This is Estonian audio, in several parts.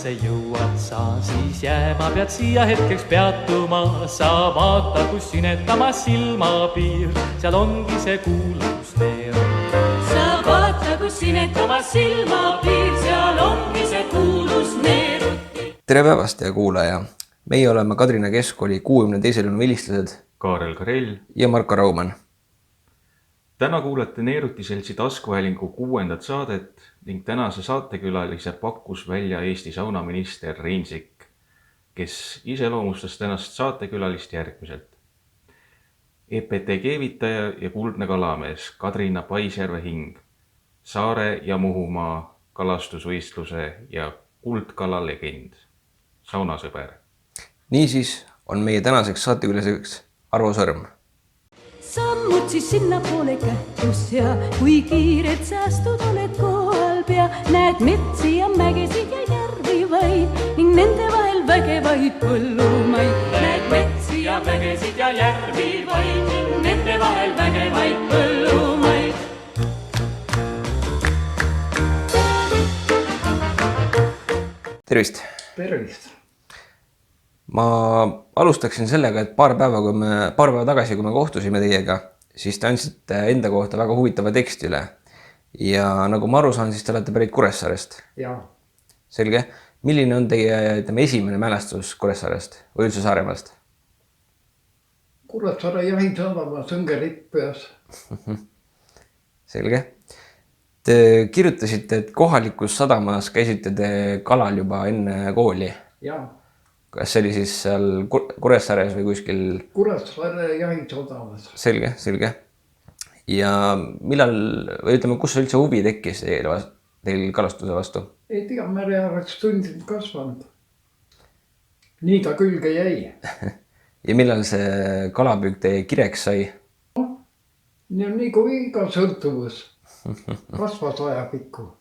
Tallinnasse jõuad sa, siis jääma pead siia hetkeks peatuma. Sa vaata, kus sinetamas silmapiir, seal ongi see kuulus neer. Sa vaata, kus sinetamas silmapiir, seal ongi see kuulus neer. Tere päevast, hea kuulaja! Meie oleme Kadrina Keskkooli 62. vilistlased Kaarel Karell ja Marko Rauman. Täna kuulete Neeruti seltsi taskuhäälingu 6. saadet ning tänase saatekülalise pakkus välja Eesti saunaminister Reinsik, kes iseloomustas tänast saatekülalist järgmiselt. EPT keevitaja ja kuldne kalamees Kadrina Paisjärve hing, Saare ja Muhumaa kalastusvõistluse ja kuldkala legend, saunasõber. Niisiis on meie tänaseks saatekülaseks Arvo Sõrm. Sammud siis sinna poole kähtus ja kui kiired säästud oled kohal pea, näed metsi ja mägesid ja järvi vaid ning nende vahel vägevaid põllumaid. Näed metsi ja mägesid ja järvi vaid ning nende vahel vägevaid põllumaid. Tervist! Tervist! Ma alustaksin sellega, et paar päeva tagasi, kui me kohtusime teiega, siis te andsite enda kohta väga huvitava teksti üle. Ja nagu ma aru saan, siis te olete pärit Kuressaarest. Jaa. Selge. Milline on teie esimene mälestus Kuressaarest või üldse Saaremaast? Kuressaare jahisadama sõngeripp peas. Selge. Te kirjutasite, et kohalikus sadamas käisite te kalal juba enne kooli. Jaa. Kas see oli siis seal Kuressaares või kuskil? Kuressaare jahisadamas. Selge, selge. Ja millal, või ütleme, kus üldse huvi tekkis teil kalastuse vastu? Ei tea, mere oleks tundinud kasvanud. Nii ta külge jäi. Ja millal see kalapüük teie kireks sai? Nii kui iga sõltuvus. Kasvas ajapikku.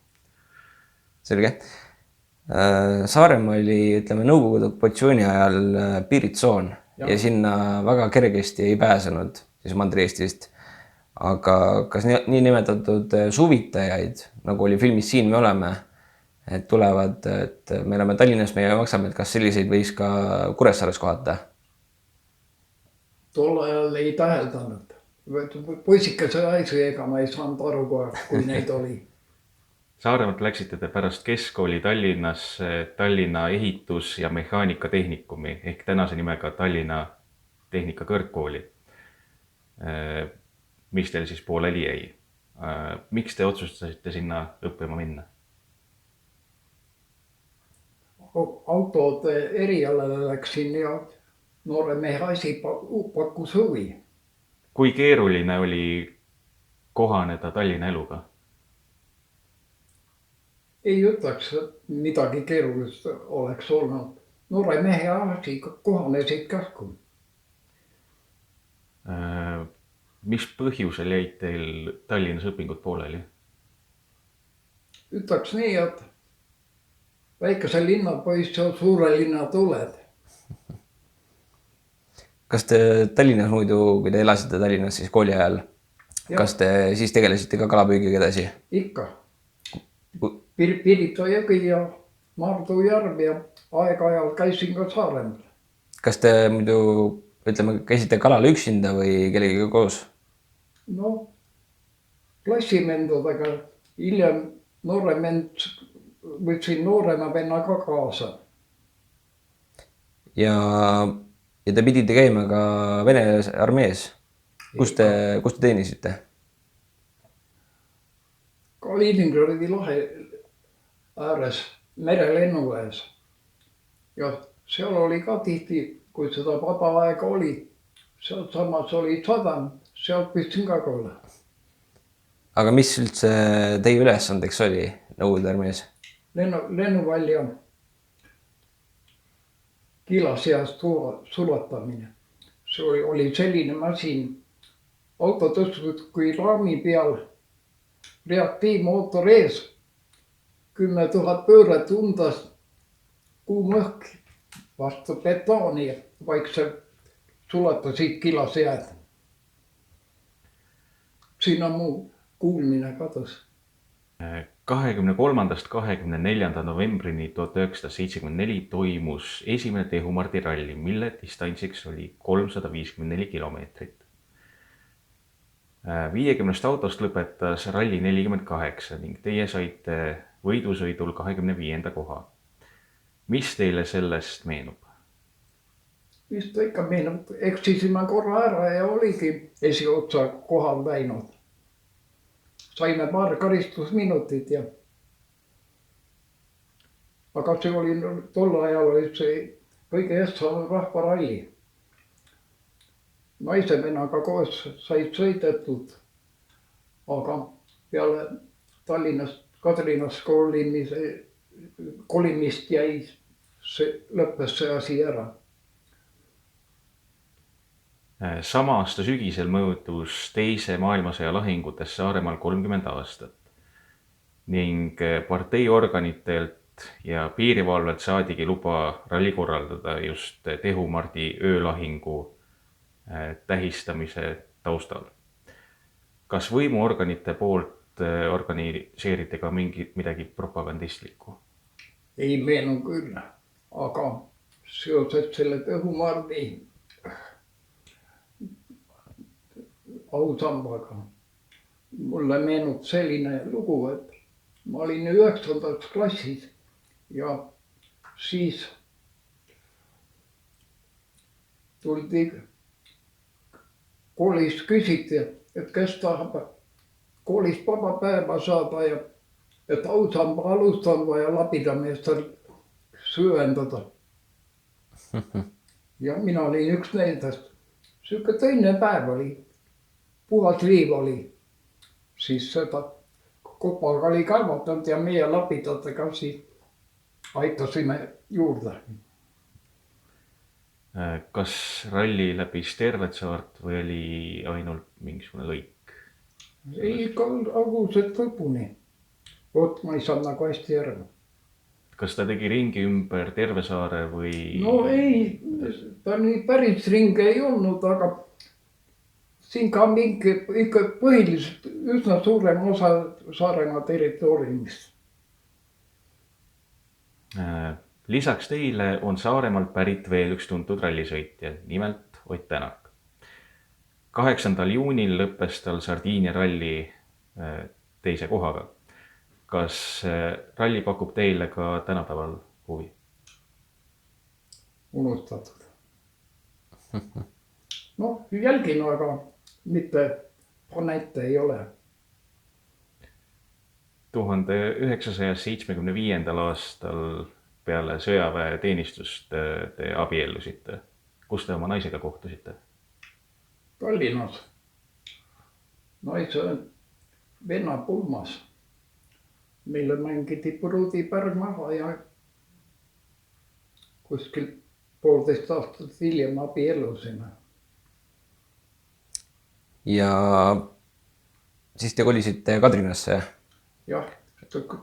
Selge. Saaremaa oli, ütleme, Nõukogude okupatsiooni ajal piiritsoon ja sinna väga kergesti ei pääsenud siis Mandri-Eestist. Aga kas nii nimetatud suvitajaid, nagu oli filmis Siin me oleme, et tulevad, et me oleme Tallinnas, meie maksame, et kas selliseid võis ka Kuressaares kohata? Tol ajal ei täheldanud. Poisikese aisi ega ma ei saanud aru kohe, kui neid oli. Saaremaalt läksite te pärast keskkooli Tallinnas Tallinna ehitus- ja mehaanikatehnikumi ehk tänase nimega Tallinna tehnikakõrgkooli, mis teil siis pooleli jäi. Miks te otsustasite sinna õppima minna? Autode erialale läksin ja noore mehe asi pakkus huvi. Kui keeruline oli kohaneda Tallinna eluga? Ei ütleks, et midagi keerulist oleks olnud. Noore mehe asi kohanesid kähku. Mis põhjusel jäid teil Tallinnas õpingud pooleli? Ütleks nii, et väikese linna poiss on suure linna tuled. Kas te Tallinnas muidu, kui te elasite Tallinnas siis kooli ajal, kas te siis tegelesite ka kalapüügiga edasi? Ikka. Pirito jõgi ja Mardu järv ja aeg-ajal käisin ka Saaremaal. Kas te muidu, ütleme, käisite kalal üksinda või kellegiga koos? No, klassimendadega. Hiljem võtsin noorema venna ka kaasa. Ja te pidite käima ka Vene armees. Kus te teenisite? Kaliningradi lahe ääres merelennuväes. Ja seal oli ka tihti, kui seda vaba aega oli, seal samas oli sadam, sealt püstin ka kolla. Aga mis üldse teie ülesandeks oli Nõukogude armees? Lennuvälja kilaseast sulatamine. See oli selline masin, auto tõstud kui raami peal, reaktiivmootor ees, 10 000 pööret undas, kuum õhk vastu betooni, vaikselt sulatasid kilasjääd. Siin on mu kuulmine kadus. 23. 24. novembrini 1974 toimus esimene Tehumardi ralli, mille distantsiks oli 354 kilomeetrit. 50 autost lõpetas ralli 48 ning teie saite võidusõidul 25. koha. Mis teile sellest meenub? Mis ta ikka meenub, eksisime korra ära ja oligi esiotsa kohal läinud. Saime paar karistusminutit ja aga see oli tol ajal oli see kõige eestsam rahvaralli. Naisevennaga koos said sõidetud, aga peale Tallinnast Kadrinas kolimist jäi lõppes see asi ära. Sama aasta sügisel möödus teise maailmasõja lahingutes Saaremaal 30 aastat ning parteiorganitelt ja piirivalvelt saadigi luba ralli korraldada just Tehumardi öölahingu tähistamise taustal. Kas võimuorganite poolt organiseeriti ka midagi propagandistlikku? Ei meenu küll, aga seoses selle Tehumardi ausambaga. Mulle meenub selline lugu, et ma olin 9. klassis ja siis tuldi koolist küsiti, et kes tahab koolist vaba päeva saada ja et ausamba alust on vaja labidameestel süvendada. Ja mina olin üks nendest. Siuke teine päev oli. Puhas liiv oli, siis seda kopaga oli kaevatud ja meie lapidatega siis aitasime juurde. Kas ralli läbis tervet saart või oli ainult mingisugune lõik? Ei, ikka algusest lõpuni. Oot, ma ei saa nagu hästi järgi. Kas ta tegi ringi ümber terve saare või? No ei, ta nii päris ringe ei olnud, aga siin ka mingi ikka põhiliselt üsna suurem osa Saaremaa territooriumist. Lisaks teile on Saaremaalt pärit veel üks tuntud rallisõitja, nimelt Ott Tänak. 8. juunil lõppes tal Sardiinia ralli teise kohaga. Kas ralli pakub teile ka tänapäeval huvi? Unustatud. No, jälgin, aga mitte panette ei ole. 1975. aastal peale sõjaväe teenistust te abiellusite. Kus te oma naisega kohtusite? Tallinnas. Naise venna pulmas. Meile mängiti Pruudipärg maha ja kuskil 1,5 aastat hiljem abiellusime. Ja siis te kolisite Kadrinasse? Jah,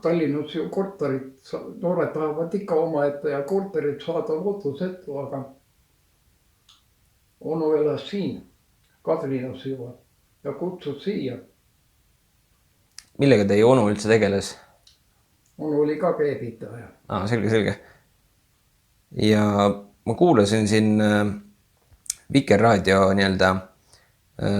Tallinnas ju korterit, noored tahavad ikka omaette ja korterit saada lootusetu, aga onu elas siin Kadrinas juba ja kutsus siia. Millega teie onu üldse tegeles? Onu oli ka keebitaja. Selge. Ja ma kuulasin siin Vikerraadio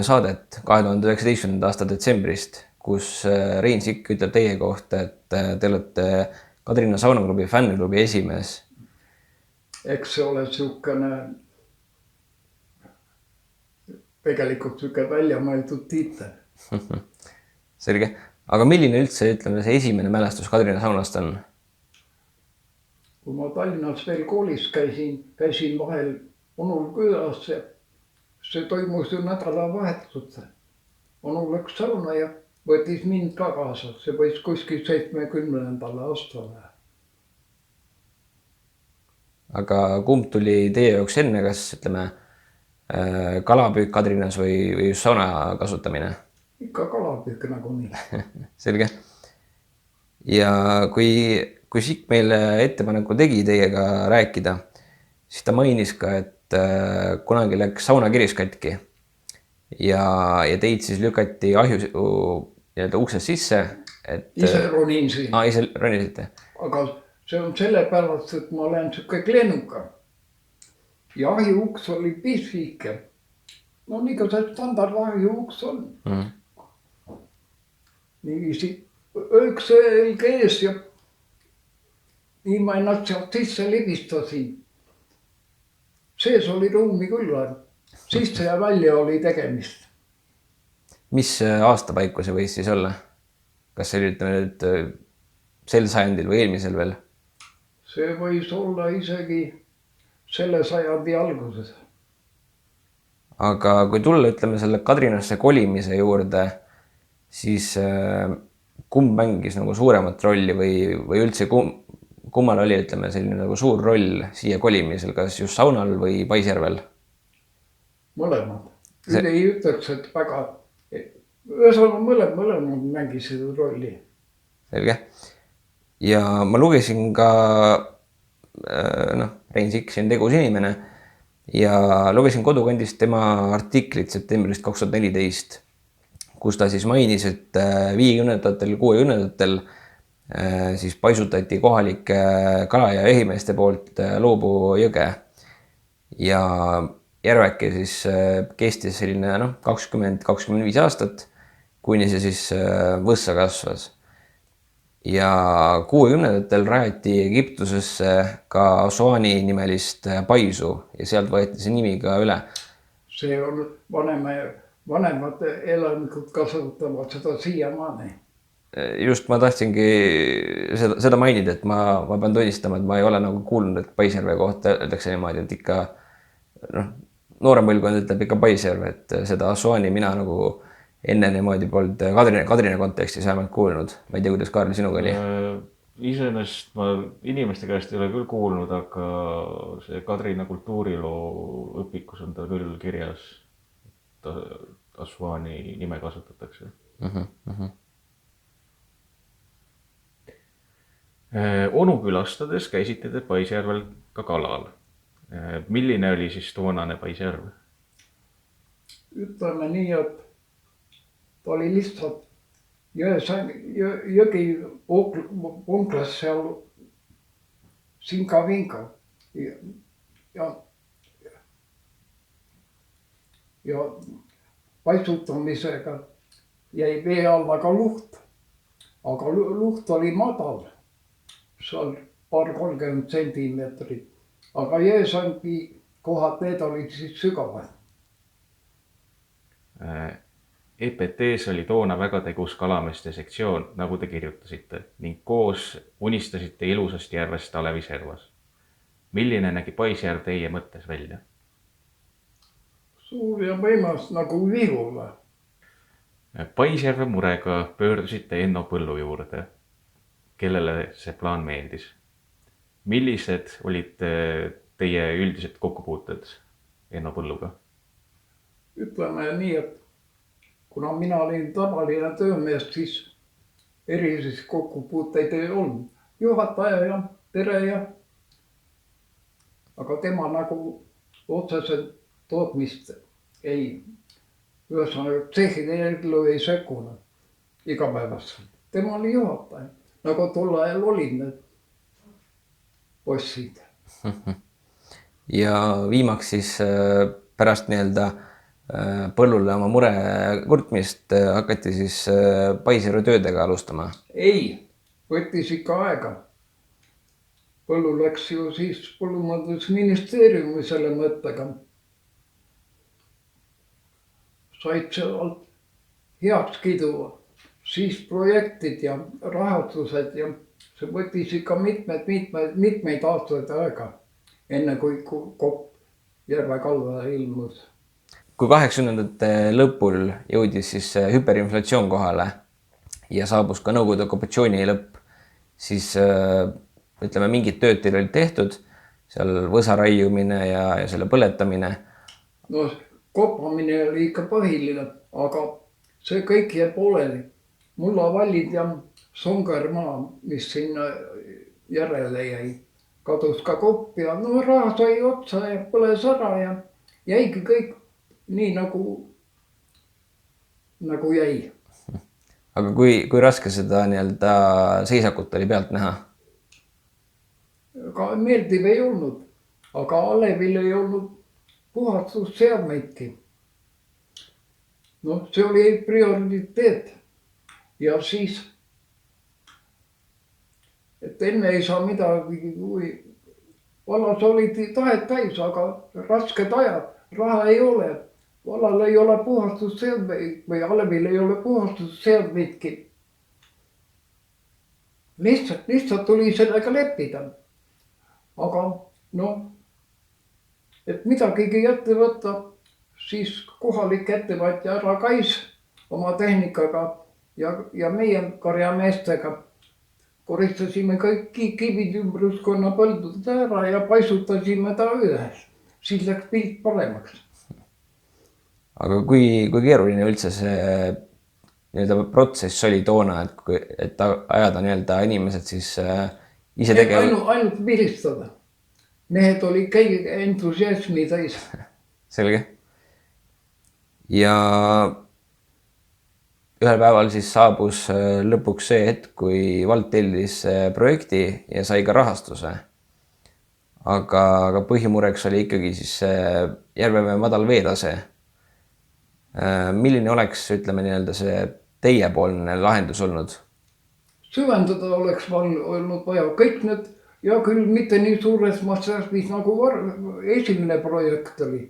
saadet 2019. aasta detsembrist, kus Rein Sikk ütleb teie kohta, et te olete Kadrina saunaklubi fänniklubi esimees. Eks see ole siukene tegelikult siuke välja mõeldud tiitel. Selge. Aga milline üldse, ütleme, see esimene mälestus Kadrina saunast on? Kui ma Tallinnas veel koolis käisin vahel onul külas, see toimus ju nädalavahetusse. Onu läks sauna ja võttis mind ka kaasa. See võis kuskil 70. aastale. Aga kumb tuli teie jaoks enne, kas ütleme kalapüük Kadrinas või just sauna kasutamine? Ikka kalapüük nagu nii. Selge. Ja kui Sikk meile ettepaneku tegi teiega rääkida, siis ta mainis ka, et kunagi läks saunakiris katki ja teid siis lükati ahju uksest sisse, et ise ronin siin. ise ronisite? Aga see on sellepärast, et ma olen siuke klennuka. Jahiuks oli pisvike. No nii kui see standard jahiuks on. Niiviisi üks õelge ees ja nii ma ennast sealt sisse libistasin. Sees oli ruumi küll. Sisse ja välja oli tegemist. Mis aastapaiku see võis siis olla? Kas see oli nüüd sel sajandil või eelmisel veel? See võis olla isegi selle sajandi alguses. Aga kui tulla, ütleme, selle Kadrinasse kolimise juurde, siis kumb mängis nagu suuremat rolli või üldse kummal oli, ütleme, selline nagu suur roll siia kolimisel, kas just Saunal või Paisjärvel? Mõlemad. Üle ei ütleks, et väga... Ühesõnaga mõlemad mängisid rolli. Selge. Ja ma lugesin ka, Rein Sikk, siin tegus inimene, ja lugesin Kodukandist tema artiklit septembrist 2014, kus ta siis mainis, et 50-ndatel, 60-ndatel siis paisutati kohalike kala- ja jahimeeste poolt Loobu jõge. Ja järveke siis kestis selline 20-25 aastat, kuni see siis võssa kasvas. Ja 60-ndatel rajati Egiptusesse ka Assuani nimelist paisu ja sealt võeti see nimi ka üle. See on vanemad elanikud kasutavad seda siiamaani. Just ma tahtsingi seda mainida, et ma pean tunnistama, et ma ei ole nagu kuulnud, et Paisjärve kohta öeldakse niimoodi, et ikka noorem põlvkond ütleb ikka Paisjärve, et seda Assuani mina nagu enne niimoodi polnud Kadrina kontekstis vähemalt kuulnud. Ma ei tea, kuidas Kaarl sinuga oli? Iseenesest ma inimeste käest ei ole küll kuulnud, aga see Kadrina kultuuriloo õpikus on ta küll kirjas. Assuani nime kasutatakse. Onu külastades käisite te Paisjärvel ka kalal. Milline oli siis toonane Paisjärv? Ütleme nii, et ta oli lihtsalt jõgi punklas seal sinka-vinka ja paisutamisega jäi vee alla ka luht, aga luht oli madal, seal 30 sentimeetrit, aga jõesangi kohad, need olid siis sügavad. EPT-s oli toona väga tegus kalameeste sektsioon, nagu te kirjutasite, ning koos unistasite ilusast järvest Aleviservas. Milline nägi Paisjärv teie mõttes välja? Suur ja võimas nagu vihule. Paisjärve murega pöördusite Enno Põllu juurde, kellele see plaan meeldis. Millised olid teie üldised kokkupuuted Enno Põlluga? Ütleme nii, et kuna mina olin tavaline töömees, siis erilisi kokkupuuteid ei olnud. Juhataja ja tere ja... Aga tema nagu otseselt tootmist ei, ühesõnaga tsehhide ellu ei sekkunud igapäevaselt. Tema oli juhataja, nagu tol ajal olid need bossid. Ja viimaks siis pärast nii-öelda Põllule oma mure kurtmist hakati siis Paisjärve töödega alustama? Ei, võttis ikka aega. Põllu läks ju siis põllumajandusministeeriumi selle mõttega. Said sealt heakskiidu, siis projektid ja rahastused ja see võttis ikka mitmeid aastaid aega, enne kui kopp järve kaldale ilmus. Kui 80-ndate lõpul jõudis siis hüperinflatsioon kohale ja saabus ka Nõukogude okupatsiooni lõpp, siis ütleme, mingid tööd teil olid tehtud, seal võsa raiumine ja selle põletamine. No kopamine oli ikka põhiline, aga see kõik jäi pooleli. Mullavallid ja Songermaa, mis sinna järele jäi, kadus ka kopp ja raha sai otsa ja põles ära ja jäigi kõik nii nagu jäi. aga kui raske seda nii-öelda seisakut oli pealt näha? Aga meeldiv ei olnud, aga Alevil ei olnud puhastusseadmeidki. No see oli prioriteet ja siis, et enne ei saa midagi, kui vallas olid tahet täis, aga rasked ajad, raha ei ole. Vallal ei ole puhastusseadmeid või Alevil ei ole puhastusseadmeidki. Lihtsalt tuli sellega leppida. Aga no, et midagigi ette võtta, siis kohalik ettevõtja ära käis oma tehnikaga ja meie karjameestega koristasime kõik kivid ümbruskonna põldud ära ja paisutasime ta ühes. Siis läks pilt paremaks. Aga kui keeruline üldse see nii-öelda protsess oli toona, et ajada nii-öelda inimesed siis ise tegema? Ainult vilistada. Mehed oli entusiasmi täis. Selge. Ja ühel päeval siis saabus lõpuks see hetk, kui vald tellis projekti ja sai ka rahastuse. Aga põhimureks oli ikkagi siis Järvemäe madal veetase. Milline oleks, ütleme nii-öelda see teiepoolne lahendus olnud? Süvendada oleks olnud vaja kõik need ja küll mitte nii suures mastaabis nagu esimene projekt oli.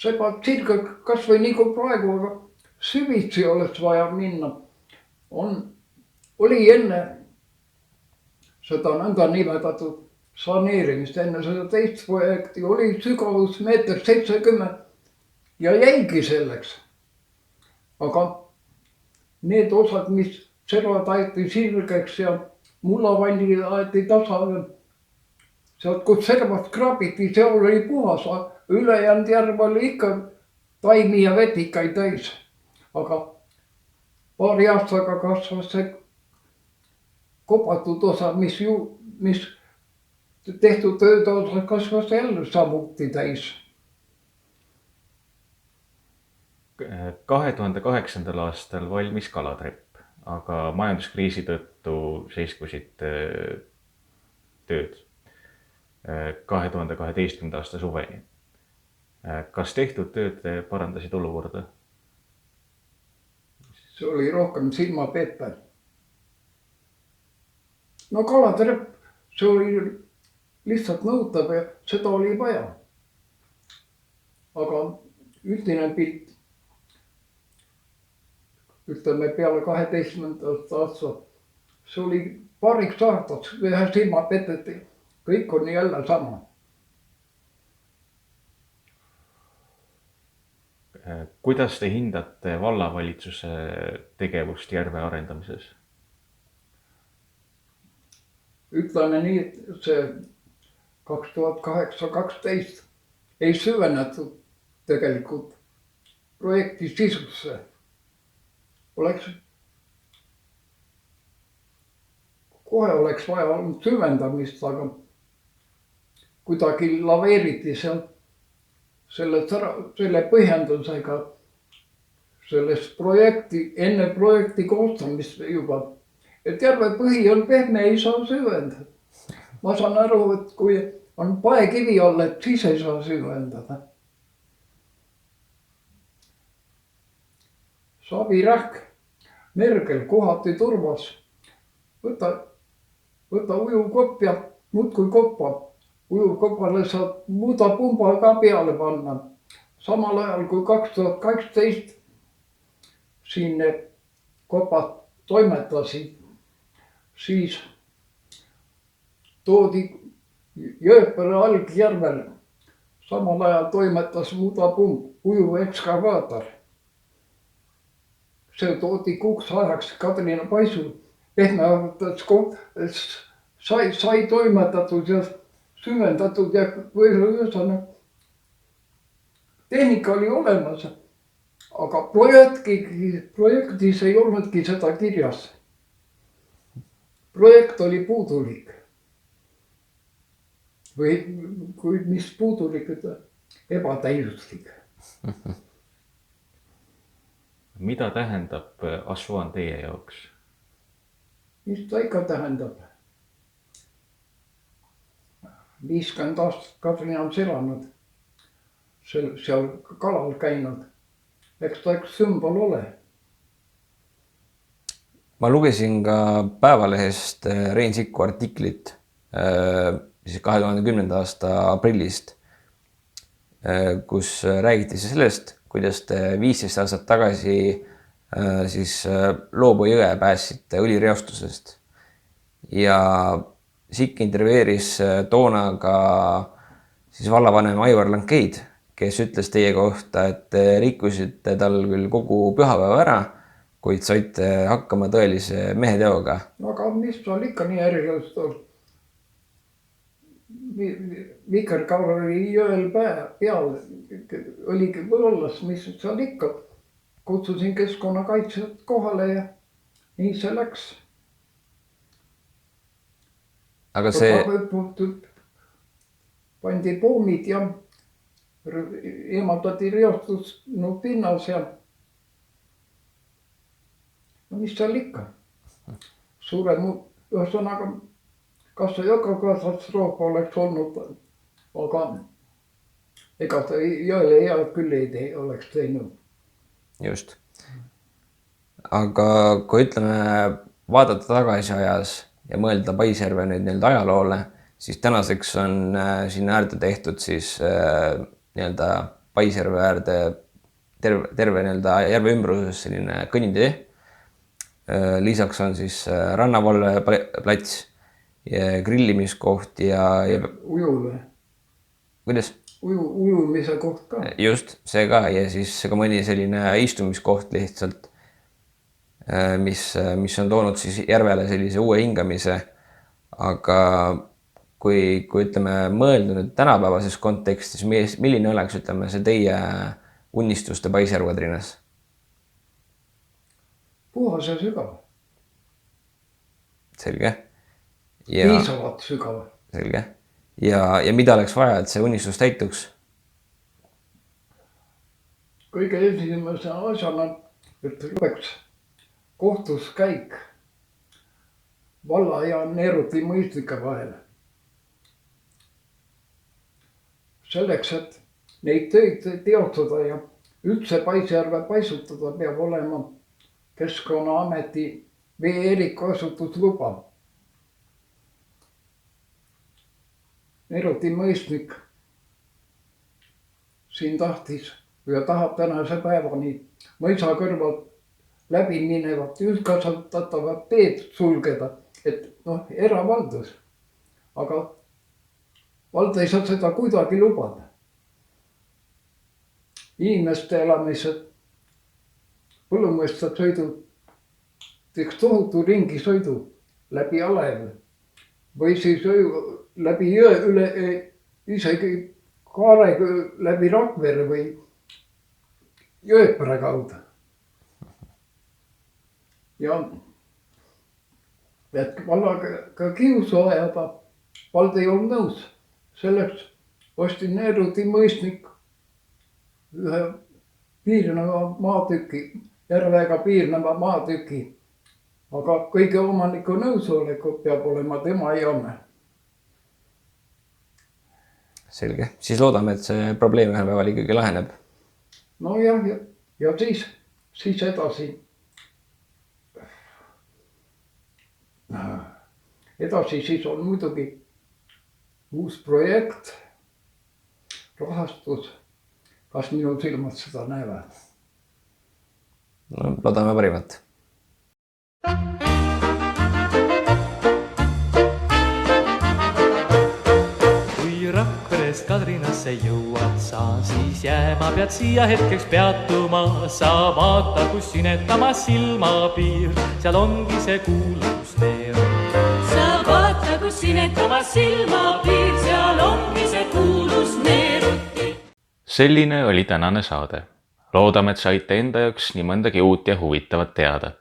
Seba cirka kas või nii kui praegu, aga süvitsi oleks vaja minna. Oli enne seda nõnda nimetatud saneerimist, enne seda teist projekti oli sügavus 1,70 m ja jäigi selleks. Aga need osad, mis servad aeti sirgeks ja mullavalli aeti tasa, sealt kus servast krabiti, seal oli puhas, ülejäänud järv oli ikka taimi ja vetikaid täis. Aga paari aastaga kasvas see kopatud osa, mis tehtud tööd osa kasvas jälle samuti täis. 2008. aastal valmis kalatrepp, aga majanduskriisi tõttu seiskusid tööd 2012. aasta suveni. Kas tehtud tööd parandasid olukorda? See oli rohkem silmapeeter. No kalatrepp, see oli lihtsalt nõutav ja seda oli vaja. Aga üldine pilt, ütleme peale 12. aasta, see oli paariks aastaks ühe silma peteti. Kõik on jälle sama. Kuidas te hindate vallavalitsuse tegevust järve arendamises? Ütleme nii, et see 2008-12 ei süvenetud tegelikult projekti sisusse. Kohe oleks vaja olnud süvendamist, aga kuidagi laveeriti seal selle põhjendusega sellest enne projekti koostamist juba. Et järve põhi on pehme, ei saa süvendada. Ma saan aru, et kui on paekivi all, et siis ei saa süvendada. Savirähk, mergel, kohati turvas. Võta ujuvkopp ja muudkui koppa. Ujuvkopale saab muudapumba ka peale panna. Samal ajal kui 2012 siin kopad toimetasid, siis toodi Jõepere algjärvel. Samal ajal toimetas mudapumb, ujuv ekskavaator. See toodi kuuks ajaks Kadrina paisu. Pehme sai toimetatud ja süvendatud ja tehnika oli olemas, aga projektis ei olnudki seda kirjas. Projekt oli puudulik. Või mis puudulik, ebatäiuslik. mida tähendab Assuan teie jaoks? mis ta ikka tähendab? 50 aastat Kadriorus elanud, seal kalal käinud. Eks ta üks sümbol ole. ma lugesin ka Päevalehest Rein Sikku artiklit siis 2010. aasta aprillist, kus räägiti sellest, kuidas te 15 aastat tagasi siis Loobo jõe pääsite õlireostusest. Ja Sikk intervjueeris toona ka siis vallavanem Aivar Lankeid, kes ütles teie kohta, et rikkusite tal küll kogu pühapäeva ära, kuid saite hakkama tõelise meheteoga. Aga mis tal ikka nii ärilõust on? Vikerkaar oli jõel peal, oligi võllas, mis seal ikka. Kutsusin keskkonnakaitsjad kohale ja nii see läks. Aga see... Pandi poomid ja eemaldati reostus pinnas ja no mis seal ikka. Ühesõnaga, kas see ökokatastroof oleks olnud, aga ega ta jõele head küll ei oleks teinud. Just. Aga kui ütleme, vaadata tagasi ajas ja mõelda Paisjärve nüüd nii-öelda ajaloole, siis tänaseks on sinna äärde tehtud siis nii-öelda Paisjärve äärde terve nii-öelda järve ümbruses selline kõnnitee. Lisaks on siis rannavalveplats, grillimiskoht ja... Ujule. Kuidas? Ujumise koht ka. Just, see ka ja siis ka mõni selline istumiskoht lihtsalt, mis on toonud siis järvele sellise uue hingamise. Aga kui ütleme mõelda nüüd tänapäevases kontekstis, milline oleks ütleme see teie unistuste Paisjärv Kadrinas? Puhas ja sügav. Selge. Piisavalt sügav. Selge. Ja mida oleks vaja, et see unistus täituks? Kõige esimese asjana, et oleks kohtuskäik valla ja Neeruti mõistike vahel. Selleks, et neid töid teostada ja üldse Paisjärve paisutada, peab olema Keskkonnaameti vee erikasutusluba. Neeruti mõistnik siin tahtis ja tahab tänase päevani mõisa kõrvalt läbi minevat üldkasutatavat teed sulgeda, et eravaldus. Aga vald ei saa seda kuidagi lubada. Inimeste elamised, põllumõistad sõidu, teeks tohutu ringisõidu läbi Alev või siis läbi jõe üle, isegi Kaarega läbi Rakvere või Jõepere kaudu. Ja et vallaga kiusu ajada, vald ei olnud nõus. Selleks ostin Neeruti mõistnik ühe piirneva maatüki, järvega piirneva maatüki. Aga kõige omaniku nõusoleku peab olema tema jamme. Selge. Siis loodame, et see probleem ühel päeval ikkagi laheneb. No ja siis edasi. Edasi siis on muidugi uus projekt, rahastus. Kas minu silmad seda näevad? No, loodame parimat. Rakverest Kadrinasse jõuad sa, siis jääma pead siia hetkeks peatuma. Sa vaata, kus sinetamas silmapiir, seal ongi see kuulus Neeruti. Sa vaata, kus sinetamas silmapiir, seal ongi see kuulus Neeruti. Selline oli tänane saade. Loodame, et saite enda jaoks nii mõndagi uut ja huvitavat teada.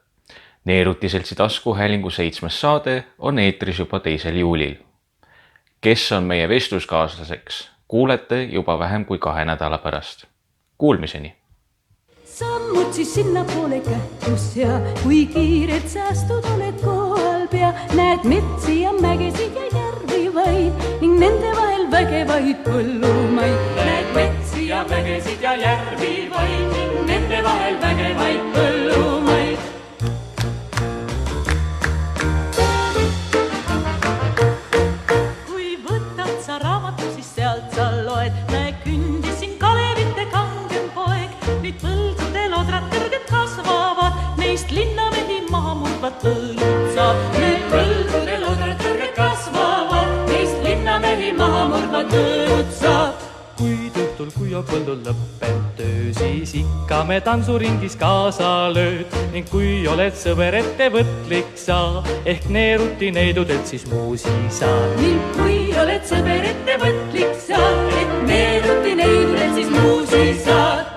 Neeruti seltsi taskuhäälingu 7. saade on eetris juba 2. juulil. Kes on meie vestluskaaslaseks, kuulete juba vähem kui 2 nädala pärast. Kuulmiseni! sammud siis sinnapoole kähtus ja kui kiired säästud oled kohal pea, näed metsi ja mägesid ja järvi vaid ning nende vahel vägevaid põllumaid. Näed metsi ja mägesid ja järvi vaid ning nende vahel vägevaid põllumaid. Kui võtad sa raamatu, siis sealt sa loed, näe kündisin Kalevite kangem poeg. Nüüd põldudel odrad kõrged kasvavad, neist linnamehi maha murdvad põllud saab. Nüüd põldudel odrad kõrged kasvavad, neist linnamehi maha murdvad põllud saab. Kuid õhtul, kui on põldul lõppenud töö, siis ikka me tantsuringis kaasa lööd ning kui oled sõber ettevõtlik sa, ehk neeruti neidudelt siis muusi saad. Ning kui oled sõber ettevõtlik sa, ehk neeruti neidudelt siis muusi saad.